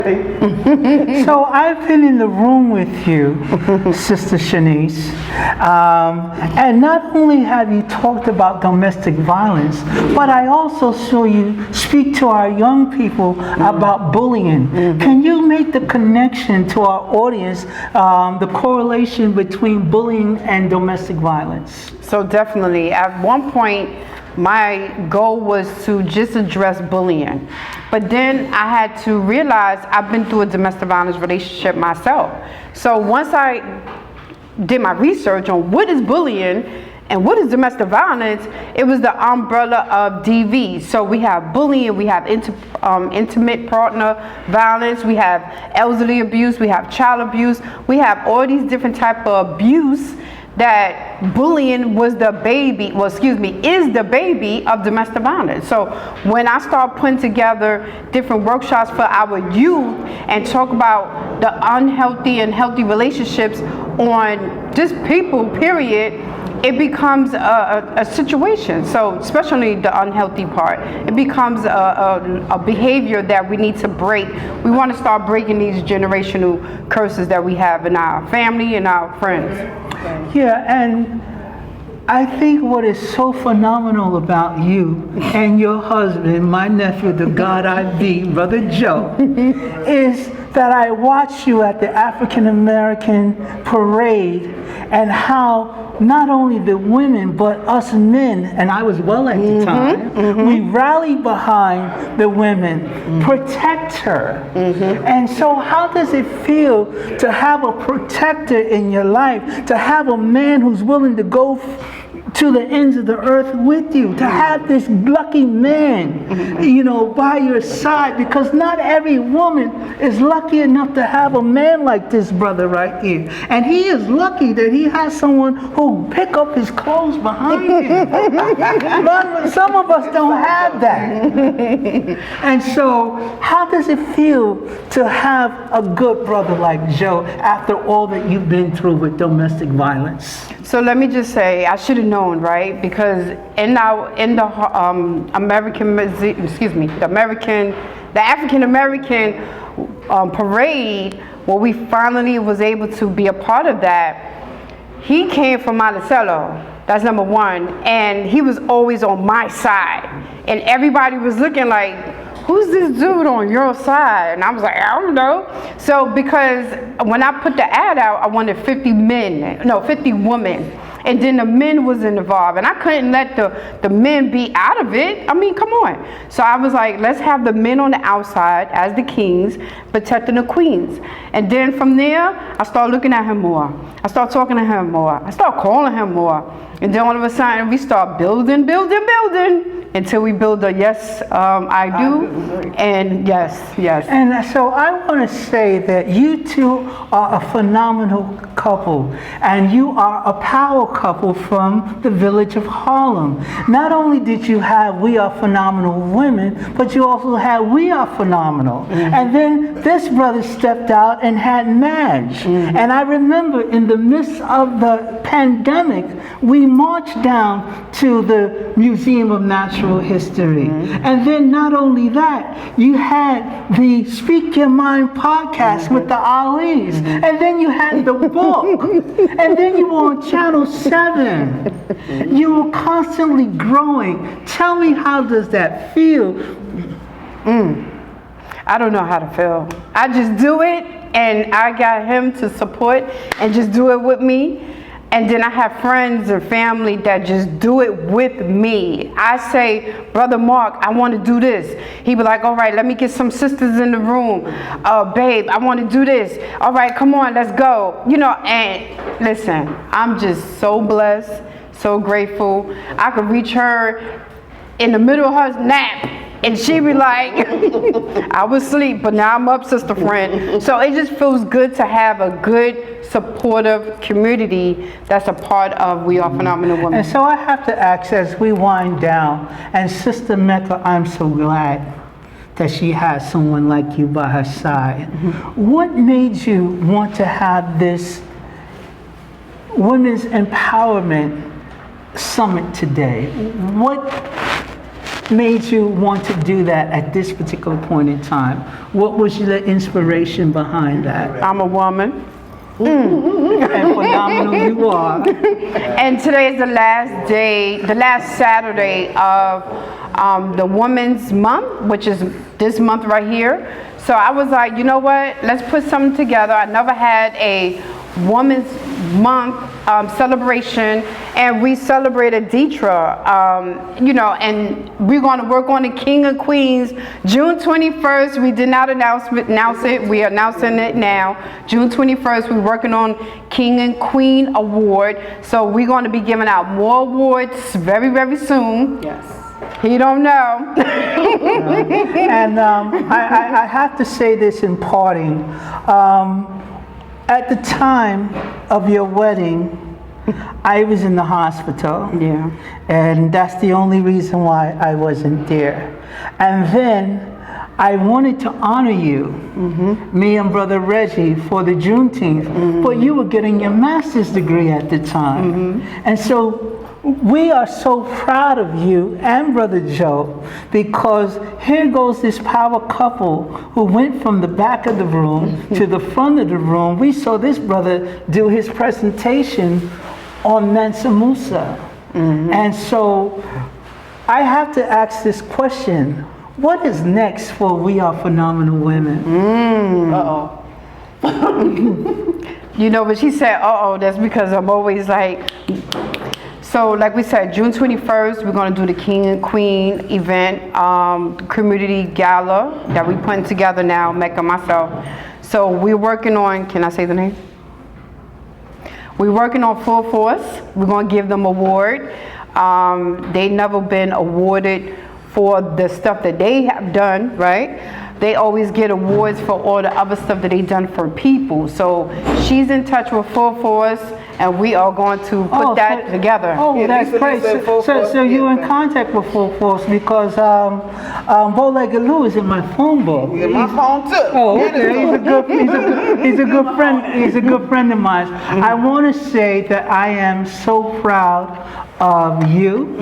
So I've been in the room with you, Sister Sherneice, and not only have you talked about domestic violence, but I also saw you speak to our young people about bullying. Can you make the connection to our audience, the correlation between bullying and domestic violence? So definitely, at one point, my goal was to just address bullying. But then I had to realize I've been through a domestic violence relationship myself. So once I did my research on what is bullying and what is domestic violence, it was the umbrella of DV. So we have bullying, we have intimate partner violence, we have elderly abuse, we have child abuse, we have all these different type of abuse that bullying was the baby, is the baby of domestic violence. So when I start putting together different workshops for our youth and talk about the unhealthy and healthy relationships on just people, period, it becomes a situation. So especially the unhealthy part, it becomes a behavior that we need to break. We want to start breaking these generational curses that we have in our family and our friends. Yeah, and I think what is so phenomenal about you and your husband, my nephew, the God I be, Brother Joe, is that I watched you at the African American parade and how not only the women but us men, and I was well at the time, we rallied behind the women, protect her. And so how does it feel to have a protector in your life, to have a man who's willing to go to the ends of the earth with you, to have this lucky man, you know, by your side, because not every woman is lucky enough to have a man like this brother right here. And he is lucky that he has someone who pick up his clothes behind him. But some of us don't have that. And so how does it feel to have a good brother like Joe after all that you've been through with domestic violence? So let me just say, I should have known, right? Because in the African American parade, where we finally was able to be a part of that, he came from Monticello. That's number one, and he was always on my side, and everybody was looking like, who's this dude on your side? And I was like, I don't know. So because when I put the ad out, I wanted 50 women. And then the men was involved. And I couldn't let the men be out of it. I mean, come on. So I was like, let's have the men on the outside as the kings, protecting the queens. And then from there, I started looking at him more. I started talking to him more. I started calling him more. And then all of a sudden, we start building, until we build a yes, I do, and yes. And so I want to say that you two are a phenomenal couple, and you are a power couple from the village of Harlem. Not only did you have We Are Phenomenal Women, but you also had We Are Phenomenal. And then this brother stepped out and had Madge. And I remember in the midst of the pandemic, we marched down to the Museum of Natural History. And then not only that, you had the Speak Your Mind podcast with the Alis. And then you had the book. And then you were on Channel 7. You were constantly growing. Tell me, how does that feel? I don't know how to feel. I just do it, and I got him to support and just do it with me. And then I have friends and family that just do it with me. I say, Brother Mark, I want to do this. He be like, all right, let me get some sisters in the room. Babe, I want to do this. All right, come on, let's go. You know, and listen, I'm just so blessed, so grateful. I could reach her in the middle of her nap, and she be like, I was asleep, but now I'm up, sister friend. So it just feels good to have a good, supportive community that's a part of We Are Phenomenal Women. And so I have to ask, as we wind down, and Sister Mekha, I'm so glad that she has someone like you by her side. What made you want to have this Women's Empowerment Summit today? made you want to do that at this particular point in time? What was the inspiration behind that? I'm a woman. And phenomenal you are. And today is the last day, the last Saturday of the Women's Month, which is this month right here. So I was like, you know what? Let's put something together. I never had a Women's Month celebration, and we celebrated Deetra, you know, and we're going to work on the King and Queens June 21st. We did not announce it. We are announcing it now. June 21st, we're working on King and Queen Award. So we're going to be giving out more awards very, very soon. Yes. He don't know. And I have to say this in parting. At the time of your wedding, I was in the hospital. Yeah. And that's the only reason why I wasn't there. And then I wanted to honor you, me and Brother Reggie, for the Juneteenth, but you were getting your master's degree at the time. And so we are so proud of you and Brother Joe, because here goes this power couple who went from the back of the room to the front of the room. We saw this brother do his presentation on Mansa Musa. And so I have to ask this question: what is next for We Are Phenomenal Women? Uh-oh. You know, but she said, uh-oh, that's because I'm always like... So, like we said, June 21st, we're going to do the King and Queen event, community gala that we're putting together now, Mekha, myself. So we're working on, can I say the name? We're working on Full Force. We're going to give them an award. They've never been awarded for the stuff that they have done, right? They always get awards for all the other stuff that they've done for people. So she's in touch with Full Force, and we are going to put that together. Oh, Yeah, that's Lisa great. said Full So Force. you're in contact with Full Force, because Bow-Legged Lou is in my phone book. Yeah, my phone too. Oh, okay. He's a good friend. He's a good friend of mine. I want to say that I am so proud of you.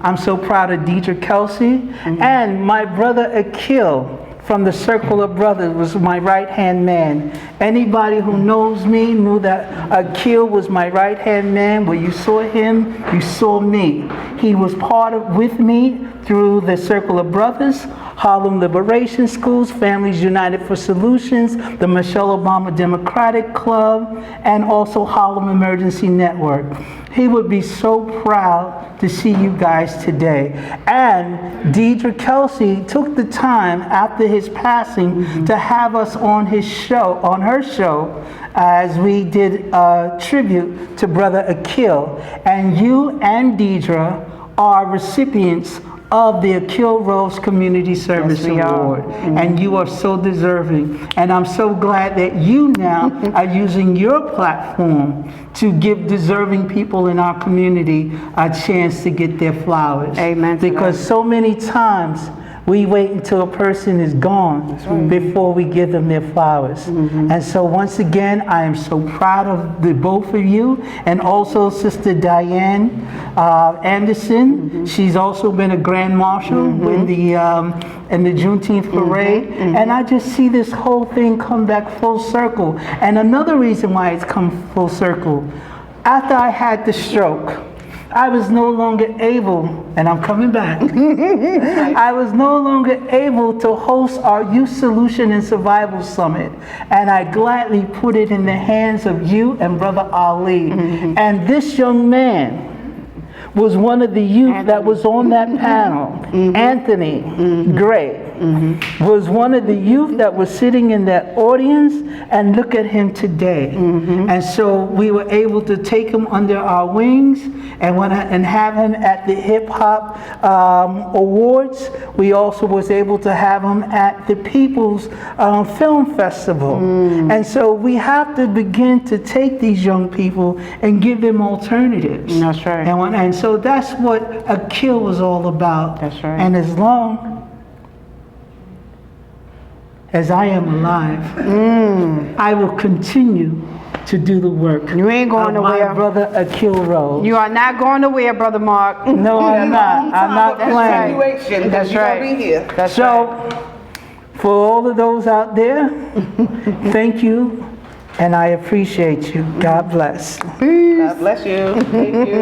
I'm so proud of Deidre Kelsey, and my brother Akil from the Circle of Brothers was my right-hand man. Anybody who knows me knew that Akil was my right-hand man. Where you saw him, you saw me. He was with me through the Circle of Brothers, Harlem Liberation Schools, Families United for Solutions, the Michelle Obama Democratic Club, and also Harlem Emergency Network. He would be so proud to see you guys today. And Deidre Kelsey took the time after his passing to have us on her show, as we did a tribute to Brother Akil. And you and Deidre are recipients of the Akil Rose Community Service Award. And you are so deserving. And I'm so glad that you now are using your platform to give deserving people in our community a chance to get their flowers. Amen. Because so many times we wait until a person is gone before we give them their flowers. And so once again, I am so proud of the both of you, and also Sister Diane Anderson. She's also been a Grand Marshal in the Juneteenth parade. And I just see this whole thing come back full circle. And another reason why it's come full circle, after I had the stroke, I was no longer able, and I'm coming back, I was no longer able to host our Youth Solution and Survival Summit. And I gladly put it in the hands of you and Brother Ali. And this young man was one of the youth that was on that panel. Anthony Gray was one of the youth that was sitting in that audience, and look at him today. And so we were able to take him under our wings and have him at the Hip Hop Awards. We also was able to have him at the People's Film Festival. And so we have to begin to take these young people and give them alternatives. That's right. And so that's what Akil was all about. That's right. And as long as I am alive, I will continue to do the work. You ain't going of my nowhere. brother Akil Rose. You are not going nowhere, Brother Mark. No, I'm not. I'm not playing. Graduation. That's You're right. gonna be here. That's So, right. for all of those out there, thank you, and I appreciate you. God bless. God bless you. Thank you.